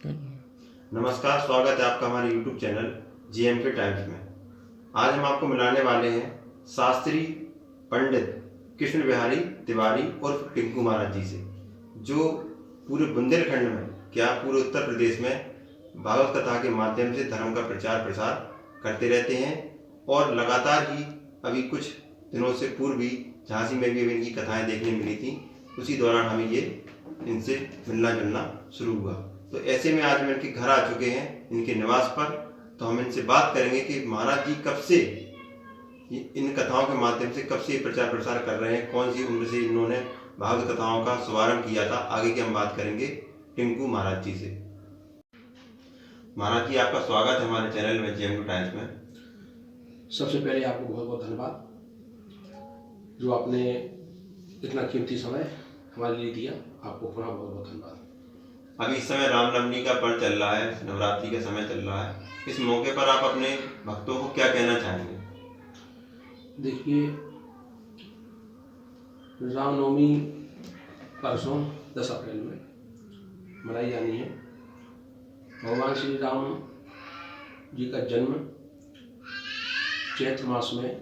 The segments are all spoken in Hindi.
नमस्कार, स्वागत है आपका हमारे YouTube चैनल GMK टाइम्स में। आज हम आपको मिलाने वाले हैं शास्त्री पंडित कृष्ण बिहारी तिवारी और टिंकू महाराज जी से, जो पूरे बुंदेलखंड में क्या पूरे उत्तर प्रदेश में भागवत कथा के माध्यम से धर्म का प्रचार प्रसार करते रहते हैं। और लगातार ही अभी कुछ दिनों से पूर्व भी झांसी में भी इनकी कथाएं देखने मिली थी। उसी दौरान हमें ये इनसे मिलना जुलना शुरू हुआ। तो ऐसे में आज हम इनके घर आ चुके हैं, इनके निवास पर। तो हम इनसे बात करेंगे कि महाराज जी कब से इन कथाओं के माध्यम से कब से प्रचार प्रसार कर रहे हैं, कौन सी उम्र से इन्होंने भागवत कथाओं का शुभारंभ किया था। आगे की हम बात करेंगे टिंकू महाराज जी से। महाराज जी, आपका स्वागत है हमारे चैनल में GMK टाइम्स में। सबसे पहले आपको बहुत बहुत धन्यवाद जो आपने इतना कीमती समय हमारे लिए दिया। आपको पुनः बहुत बहुत धन्यवाद। अभी इस समय रामनवमी का पर्व चल रहा है, नवरात्रि का समय चल रहा है। इस मौके पर आप अपने भक्तों को क्या कहना चाहेंगे? देखिए, रामनवमी परसों 10 अप्रैल में मनाई जानी है। भगवान श्री राम जी का जन्म चैत्र मास में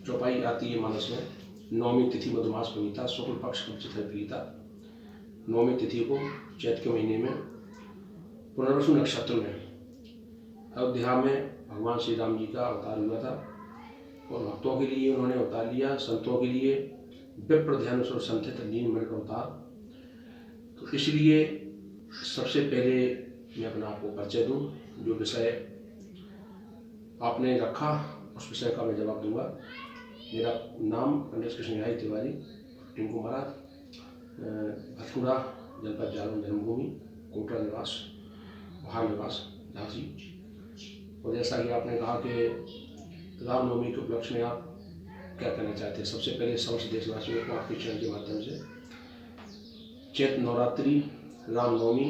चौपाई आती है मानस में। नवमी तिथि मधुमास पविता शुक्ल पक्ष चित्र पीता। नवमी तिथि को चैत्र के महीने में पुनर्वसु नक्षत्र में अयोध्या में भगवान श्री राम जी का अवतार हुआ था और भक्तों के लिए उन्होंने अवतार लिया। संतों के लिए विप्र ध्यान संथित लीन मन का अवतार। तो इसलिए सबसे पहले मैं अपना आपको परिचय दूं। जो विषय आपने रखा उस विषय का मैं जवाब दूंगा। मेरा नाम पंडित कृष्ण बिहारी तिवारी, टिंकू महाराज, भथुरा जनपद जालौन जन्मभूमि, कोटरा निवास, वहाँ निवास झांसी। और जैसा कि आपने कहा कि रामनवमी के उपलक्ष्य में आप क्या कहना चाहते हैं, सबसे पहले समस्त देशवासियों को आपके चैनल के माध्यम से चैत्र नवरात्रि, रामनवमी,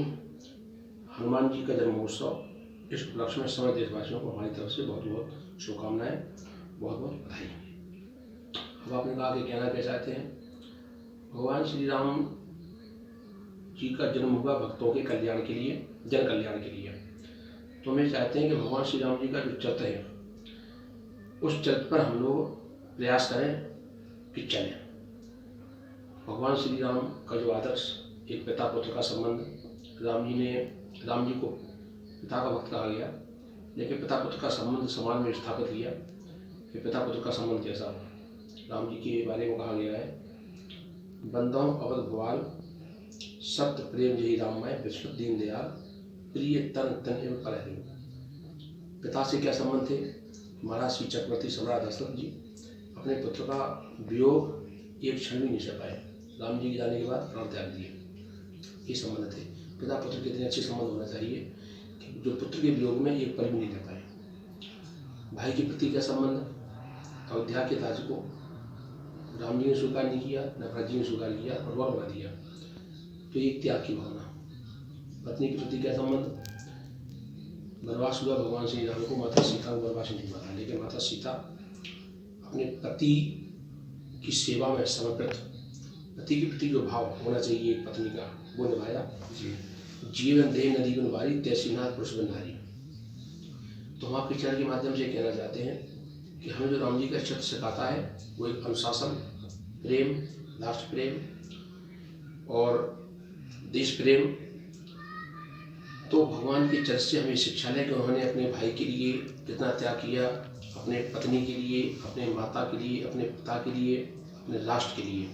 हनुमान जी का जन्मोत्सव, इस उपलक्ष्य में समस्त देशवासियों को हमारी तरफ से बहुत बहुत शुभकामनाएं, बहुत बहुत बधाई। अब आपने कहा कि कहना क्या चाहते हैं। भगवान श्री राम जी का जन्म हुआ भक्तों के कल्याण के लिए, जन कल्याण के लिए। तो हम चाहते हैं कि भगवान श्री राम जी का जो चरित्र है उस चरित्र पर हम लोग प्रयास करें कि चलें। भगवान श्री राम का जो आदर्श, एक पिता पुत्र का संबंध, राम जी को पिता का भक्त कहा गया, लेकिन पिता पुत्र का संबंध समाज में स्थापित किया कि पिता पुत्र का संबंध कैसा हो। राम जी के बारे में कहा गया है, बंदों अवध भवाल सत्य प्रेम जही राममय विष्णु दीन दयाल प्रिय तन तन एवं परहरि। पिता से क्या संबंध थे। महाराज श्री चक्रवर्ती सम्राट दशरथ जी अपने पुत्र का वियोग एक क्षण भी नहीं सह पाए। राम जी के जाने के बाद प्राण त्याग दिए। ये संबंध थे। पिता पुत्र के इतने अच्छे संबंध होना चाहिए कि जो पुत्र के वियोग में एक पल भी नहीं रह पाए। भाई के प्रति क्या संबंध। अयोध्या के ताज को राम जी ने स्वीकार नहीं किया, न भरत जी ने स्वीकार किया और वह बना दिया। तो एक त्याग की भावना। पत्नी के प्रति क्या संबंध। वनवास हुआ भगवान श्री राम को, माता सीता को वनवास नहीं माना, लेकिन माता सीता अपने पति की सेवा में समर्पित, पति के प्रति जो भाव होना चाहिए एक पत्नी का, वो निभाया। जीवन देह नदी बन वारी तैसी नाथ पुरुष बन नारी। तो हम आपके चैनल के माध्यम से कहना चाहते हैं कि हमें जो राम जी का चरित्र सिखाता है वो एक अनुशासन, प्रेम, राष्ट्र प्रेम और देश प्रेम। तो भगवान के चरित्र से हमें शिक्षा लें कि उन्होंने अपने भाई के लिए कितना त्याग किया, अपने पत्नी के लिए, अपने माता के लिए, अपने पिता के लिए, अपने राष्ट्र के लिए।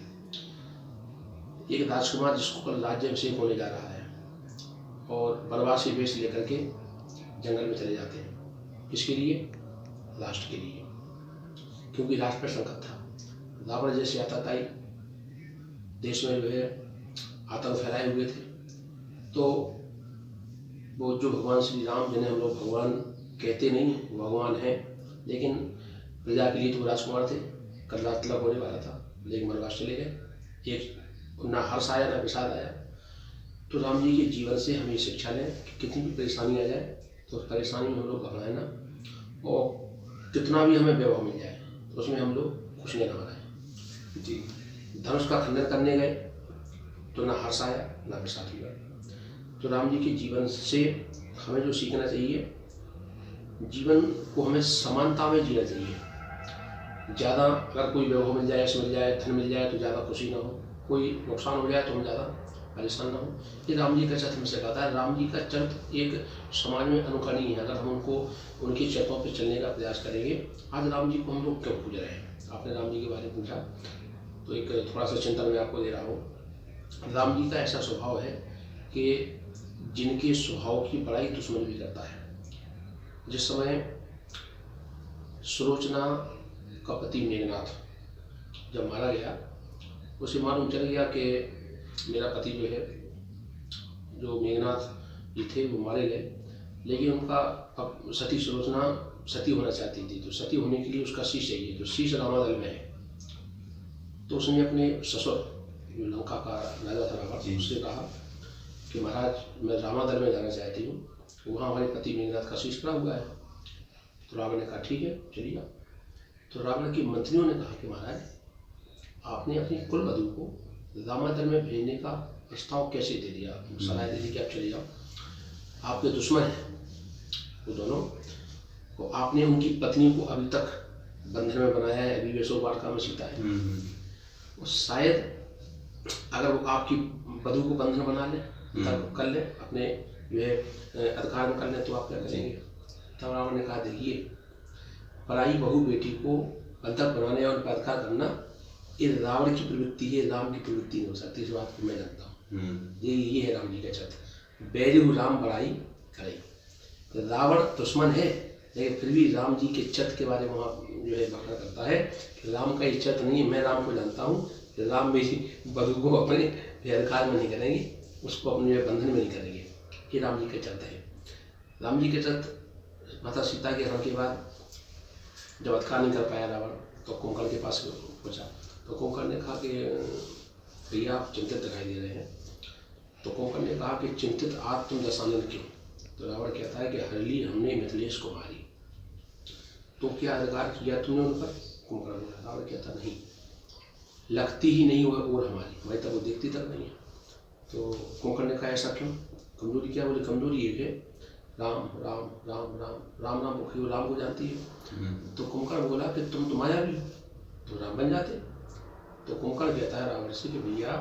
एक राजकुमार जिसको कल राज्याभिषेक होने जा रहा है और वनवासी वेश लेकर के जंगल में चले जाते हैं। इसके लिए, राष्ट्र के लिए, क्योंकि राष्ट्र पर संकट था। रावण जैसे आतताई देश में जो है आतंक फैलाए हुए थे। तो वो जो भगवान श्री राम, जिन्हें हम लोग भगवान कहते नहीं, भगवान हैं, लेकिन प्रजा के लिए तो राजकुमार थे। कल रात तिलक होने वाला था, लेकिन वनवास चले गए। एक ना हर्ष आया ना विषाद आया। तो राम जी के जीवन से हमें शिक्षा लें कि कितनी भी परेशानी आ जाए तो उस परेशानी में हम लोग घबराएं ना, और कितना भी हमें वैभव मिल जाए तो उसमें हम लोग खुशियाँ ना मनाएं। जी, धनुष का खंडन करने गए तो ना हर्ष आया ना विषाद हुआ। तो राम जी के जीवन से हमें जो सीखना चाहिए, जीवन को हमें समानता में जीना चाहिए। ज़्यादा अगर कोई वैभव मिल जाए, यश मिल जाए, धन मिल जाए तो ज़्यादा खुशी ना हो, कोई नुकसान हो जाए तो हम ज़्यादा परेशान ना हो। ये राम जी का चरित्र हमें सिखाता है। राम जी का चरित्र एक समाज में अनुकरणीय है। अगर हम उनको उनकी चरित्रों पर चलने का प्रयास करेंगे। आज राम जी को हम लोग क्यों पूज रहे हैं? आपने राम जी के बारे में पूछा, तो एक थोड़ा सा चिंतन मैं आपको दे रहा हूँ। राम जी का ऐसा स्वभाव है कि जिनके स्वभाव की बड़ाई दुश्मन भी करता है। जिस समय सुलोचना का पति मेघनाथ जब मारा गया, उसे मालूम चल गया कि मेरा पति जो है, जो मेघनाथ जी थे, वो मारे गए। लेकिन उनका अब सती सुलोचना सती होना चाहती थी, तो सती होने के लिए उसका शीश चाहिए, जो शीश रामादल में है। तो उसने अपने ससुर, जो लंका का राजा था रावण, उससे कहा कि महाराज मैं रामादल में जाना चाहती हूँ, वहाँ हमारे पति मेघनाथ का शीश पड़ा हुआ है। तो रावण ने कहा ठीक है चलिए। तो रावण की मंत्रियों ने कहा कि महाराज आपने अपनी कुल वधू को रामादल में भेजने का प्रस्ताव कैसे दे दिया, सलाह दे दी कि आप चले जाओ, आपके दुश्मन हैं वो दोनों, तो आपने उनकी पत्नी को अभी तक बंधन में बनाया है, अभी वेशोवाटिका में सीता है। और शायद अगर वो आपकी वधू को बंधन बना ले, तब कर ले, अपने जो है अधिकार में कर ले, तो आप क्या करेंगे? तब रावण ने कहा देखिए, पराई बहू बेटी को बंधक बनाने और उन पर अधिकार करना ये रावण की प्रवृत्ति है, राम की प्रवृत्ति नहीं हो सकती। इस बात को मैं जानता हूँ। ये है राम जी का चरित्र। बैरिहु राम बड़ाई करे। तो रावण दुश्मन है, लेकिन फिर भी राम जी के चरित्र के बारे में वहाँ जो है वर्णन करता है कि राम का ये चरित्र नहीं है। मैं राम को जानता हूँ कि राम मेरी वधू को अपने अधिकार में नहीं करेंगे, उसको अपने बंधन में नहीं करेंगे। ये राम जी का चरित्र है। राम जी के चरित्र माता सीता के हरण के बाद जब अधिकार नहीं कर पाया रावण, तो कुंभकर्ण के पास पहुँचा। तो कुंभकर्ण ने कहा कि भैया आप चिंतित दिखाई दे रहे हैं। तो कुंभकर्ण ने कहा कि चिंतित आज तुम दशानन क्यों? तो रावण कहता है कि हरली हमने मिथिलेश को मारी, तो क्या अधिकार किया तुमने उन पर? कुंभकर्ण बोला। रावण कहता नहीं, लगती ही नहीं और हमारी तब वो देखती तक नहीं है। तो कुंभकर्ण ने कहा ऐसा क्यों? कमजोरी क्या? बोले कमजोरी एक है, राम राम राम राम राम राम मुखी, राम को जानती है। तो कुंभकर्ण बोला कि तुम तो मायावी हो, तो राम बन जाते। तो कुंभकर्ण कहता है रावण से कि भैया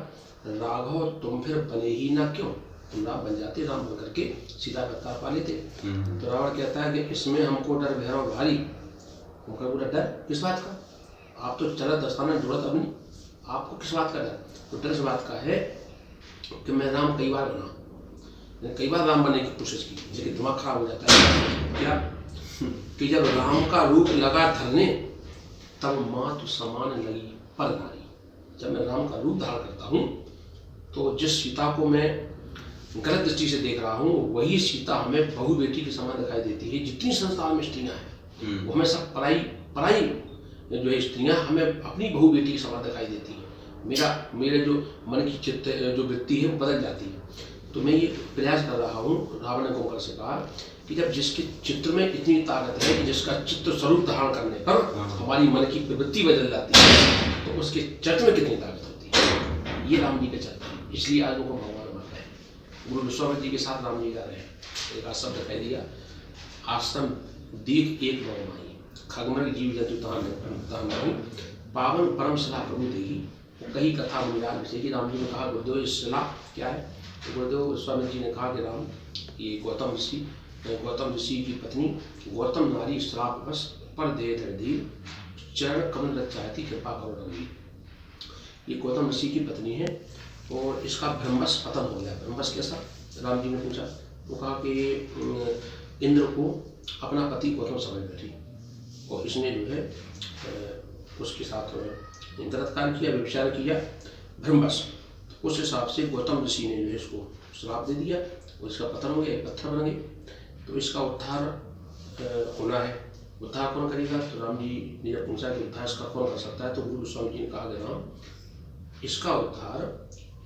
राघव तुम फिर बने ही ना क्यों? तुम राम बन जाते, राम बन करके सीता का अवतार पा लेते। तो रावण कहता है कि इसमें हमको डर भैरव भारी। कुंभकर्ण बोला डर किस बात का? आप तो चला दस्ताना जरूरत अपनी, आपको किस बात का डर? तो डर इस बात का है कि मैं राम कई बार बना, कई बार राम बनने की कोशिश की, लेकिन दिमाग खराब हो जाता है। क्या कि जब राम का रूप लगा धरने, तब मातु समान लगी पर नारी। जब मैं राम का रूप धारण करता हूँ, तो जिस सीता को मैं गलत दृष्टि से देख रहा हूँ, वही सीता हमें बहू बेटी के समान दिखाई देती है। जितनी संसार में स्त्रियाँ हैं, वो हमें सब पराई जो है स्त्रियाँ हमें अपनी बहू बेटी के समान दिखाई देती है। मेरे जो मन की चित्त जो वृत्ति है वो बदल जाती है। तो मैं ये प्रयास कर रहा हूँ, रावण ने कुंभकर्ण से कहा कि जब जिसके चित्र में इतनी ताकत है कि जिसका चित्र स्वरूप धारण करने पर हमारी मन की प्रवृत्ति बदल जाती है, तो उसके चरित्र में कितनी ताकत होती है। ये राम जी के चरित्र है, इसलिए आज उनको भगवान मानते हैं। गुरु विश्वामित्र जी के साथ राम जी जा रहे हैं, एक आश्रम दिखाई दिया, आश्रम दीख एक भगवान, खगमृग जीव जंतु तहाँ नहीं, पावन परम सलाह प्रभु देगी, कही कथा मुनिराज विषय की। राम जी ने कहा गुरुदेव इस सलाह क्या है? तो गुरुदेव स्वामी जी ने कहा कि राम, ये गौतम ऋषि की पत्नी गौतम नारी श्राप बस पर दे धीर चरण कमल रच चाहती, कृपा करो रघुवीर। ये गौतम ऋषि की पत्नी है और इसका ब्रह्मवश पतन हो गया। ब्रह्मवश कैसा? राम जी ने पूछा। तो कहा कि इंद्र को अपना पति गौतम समझ बैठी और इसने जो है उसके साथ गलत्कार किया, व्यभिचार किया, ब्रह्मवश। उस हिसाब से गौतम ऋषि ने जो है इसको श्राप दे दिया और इसका पतन हो गया, एक पत्थर बन गए। तो इसका उद्धार होना है, उद्धार कौन करेगा? तो राम जी ने जब पूछा कि उद्धार इसका कौन कर सकता है, तो गुरु गोस्वामी जी ने कहा कि राम, इसका उद्धार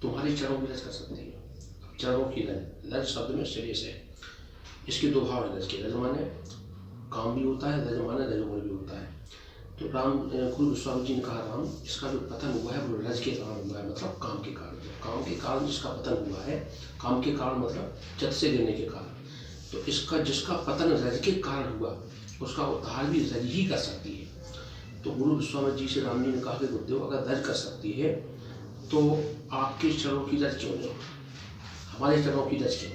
तुम्हारे चरणों की रज कर सकती है। चरणों की रज, रज शब्द में शरीर से, इसके दो भाव है रज के। रज माने काम भी होता है, रज माने रजोगुण भी होता है। तो गुरु गोस्वामी जी ने कहा राम, इसका जो पतन हुआ है वो रज के कारण हुआ है, मतलब काम के कारण। काम के कारण जिसका पतन हुआ है, काम के कारण मतलब छत से गिरने के कारण, तो इसका जिसका पतन रज के कारण हुआ उसका उद्धार भी रज ही कर सकती है। तो गुरु गोस्वामी जी से राम जी ने कहा कि गुरुदेव, अगर रज कर सकती है तो आपके चरणों की रज क्यों नहीं, हमारे चरणों की रज क्यों?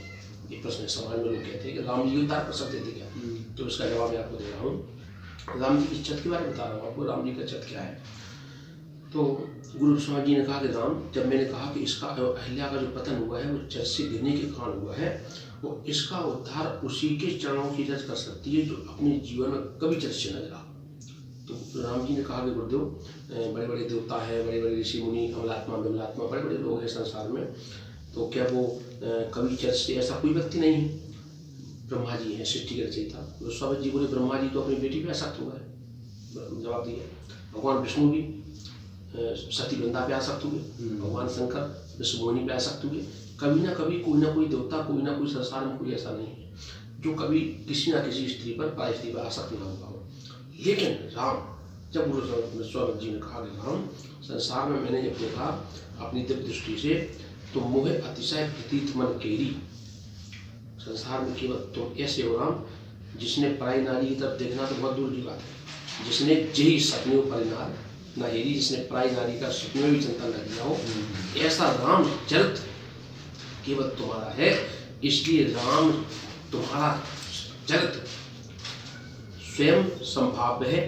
ये प्रश्न समाज में लोग कहते हैं कि राम जी उद्धार कर सकते थे क्या? तो इसका जवाब मैं आपको दे रहा हूँ। राम जी की छत के बारे में बता रहा हूँ आपको, राम जी का छत क्या है। तो गुरु गोस्वामी जी ने कहा कि राम, जब मैंने कहा कि इसका अहिल्या का जो पतन हुआ है वो छत से गिरने के कारण हुआ है, वो इसका उद्धार उसी के चरणों की रज कर सकती है जो अपने जीवन में कभी छत से न गिरा। तो राम जी ने कहा कि गुरुदेव, बड़े बड़े देवता हैं, बड़े बड़े ऋषि मुनि, अमलात्मा विमलात्मा, बड़े बड़े लोग हैं संसार में, तो क्या वो कभी छत से, ऐसा कोई व्यक्ति नहीं है। ब्रह्मा जी हैं सृष्टि के रचयिता। गोस्वामी जी बोले ब्रह्मा जी तो अपनी बेटी पे आसक्त हुआ है। जवाब दिया। भगवान विष्णु भी सती वृंदा पे आसक्त हुए, भगवान शंकर विश्वमोहिनी पे आसक्त हुए। कभी ना कभी कोई ना कोई देवता, कोई ना कोई संसार में कोई ऐसा नहीं है जो कभी किसी ना किसी स्त्री पर, पराई स्त्री पर आसक्त ना हुआ हो। लेकिन राम, जब गुरु गोस्वामी जी ने कहा कि राम, संसार में मैंने जब देखा अपनी दिव्य दृष्टि से, तो मोहे अतिशय प्रतीत मन केरी, संसार में केवल तुम ऐसे हो राम जिसने पराई नारी की तरफ देखना तो बहुत दूर की बात है, जिसने जही सपने परिनार नाहेरी, जिसने पराई नारी का सपने में भी चिंतन न किया हो, ऐसा राम चरित्र केवल तुम्हारा है। इसलिए राम, तुम्हारा चरित्र स्वयं संभाव्य है,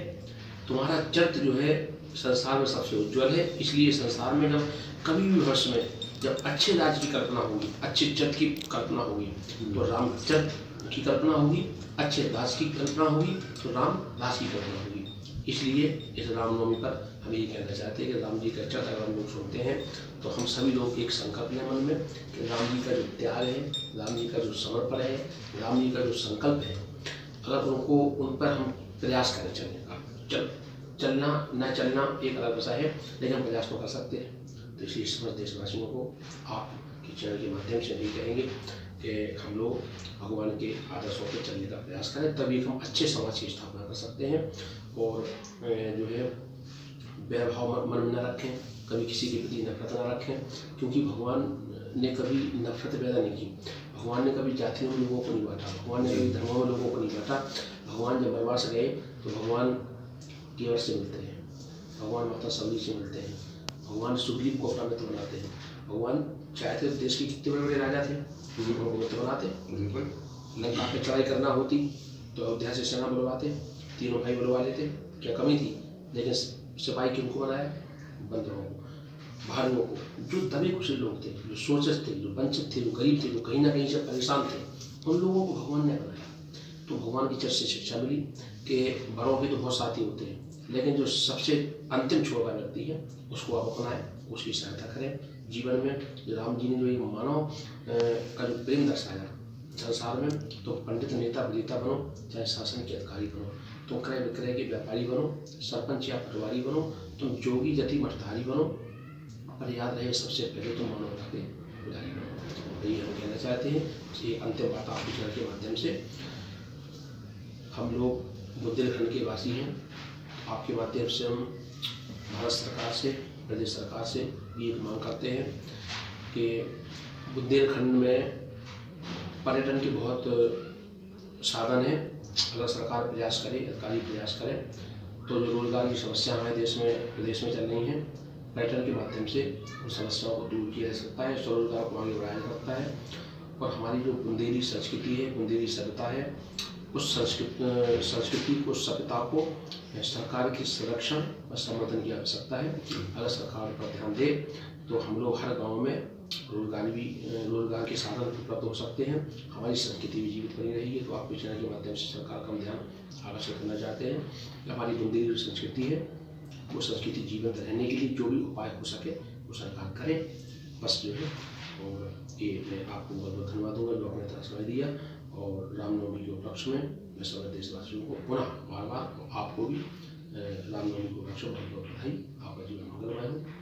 तुम्हारा चरित्र जो है संसार में सबसे उज्ज्वल है। इसलिए संसार में जब कभी भी भविष्य में जब अच्छे राज्य की कल्पना होगी, अच्छे चरित्र की कल्पना होगी, तो राम चरित्र की कल्पना होगी, अच्छे राज की कल्पना होगी तो राम राज की कल्पना होगी। इसलिए इस रामनवमी पर हम ये कहना चाहते हैं कि राम जी का चरित्र अगर हम लोग सुनते हैं तो हम सभी लोग एक संकल्प लें मन में कि राम जी का जो त्याग है, राम जी का जो समर्पण है, राम जी का जो संकल्प है, अगर उनको, उन पर हम प्रयास करें चलने का। चलना न चलना एक अलग विषय है, लेकिन हम प्रयास तो कर सकते हैं। तो इसलिए समस्त देशवासियों को आपके चैनल के माध्यम से यही कहेंगे कि हम लोग भगवान के आदर्शों पर चलने का प्रयास करें, तभी हम अच्छे समाज की स्थापना कर सकते हैं। और जो है वैरभाव मन में न रखें, कभी किसी के प्रति नफरत न रखें, क्योंकि भगवान ने कभी नफरत पैदा नहीं की, भगवान ने कभी जातियों में लोगों को नहीं बांटा, भगवान ने कभी धर्मों में लोगों को नहीं बांटा। भगवान जब वनवास गए तो भगवान केवट से मिलते हैं, भगवान माता सवरी से मिलते हैं, भगवान सुग्रीव को अपना मित्र बनाते हैं। भगवान चाहते तो देश के कितने बड़े बड़े राजा थे, उनको मित्र बनाते। लंका पे चढ़ाई करना होती तो अयोध्या से सेना बुलवाते, तीनों भाई बुलवा लेते, क्या कमी थी। लेकिन सिपाही किनको बनाया? बंदरों को, भालुओं को, जो दबे कुशल लोग थे, जो सोचत थे, जो वंचित थे, जो गरीब थे, जो कहीं ना कहीं से परेशान थे, उन लोगों को भगवान ने बनाया। तो भगवान की चर्च से शिक्षा मिली कि बड़ों के तो बहुत साथी होते हैं, लेकिन जो सबसे अंतिम छोर का व्यक्ति है उसको आप अपनाएं, उसकी सहायता करें जीवन में। जो राम जी ने जो एक मानव का जो प्रेम दर्शाया संसार में, तो पंडित नेता विजेता बनो, चाहे शासन के अधिकारी बनो, तुम क्रय विक्रय के व्यापारी बनो, सरपंच या पटवारी बनो, तुम जोगी जति मठधारी बनो, पर याद रहे सबसे पहले तुम मानवता के पुजारी बनो। यही हम कहना चाहते हैं। ये अंतिम बात आपके चैनल के माध्यम से, हम लोग बुंदेलखंड के वासी हैं, आपके माध्यम से हम भारत सरकार से, प्रदेश सरकार से भी एक मांग करते हैं कि बुंदेलखंड में पर्यटन के बहुत साधन है। अगर सरकार प्रयास करे, अधिकारी प्रयास करें, तो जो रोजगार की समस्या हमारे देश में, प्रदेश में चल रही हैं, पर्यटन के माध्यम से उन समस्याओं को दूर किया जा सकता है, स्वरोजगार को आगे बढ़ाया जा सकता है। और हमारी जो बुंदेली संस्कृति है, बुंदेली सभ्यता है, उस संस्कृति को, सभ्यता को सरकार की संरक्षण और संवर्धन की आवश्यकता है। अगर सरकार पर ध्यान दे तो हम लोग हर गांव में रोजगार के साधन उपलब्ध हो सकते हैं, हमारी संस्कृति भी जीवित बनी रहेगी। तो आपके चैनल के माध्यम से सरकार का ध्यान आकर्षित करना चाहते हैं कि हमारी बुंदेली जो संस्कृति है, वो संस्कृति जीवित रहने के लिए जो भी उपाय हो सके वो सरकार करे, बस जो है। और ये मैं आपको बहुत बहुत धन्यवाद दूंगा जो आपने इतना समय दिया। और रामनवमी के उपलक्ष्य में मैं सभी देशवासियों को पुनः बार बार, आपको भी रामनवमी के उपलक्ष्य में बहुत बहुत बधाई। आपका जीवन मंगलमय हो।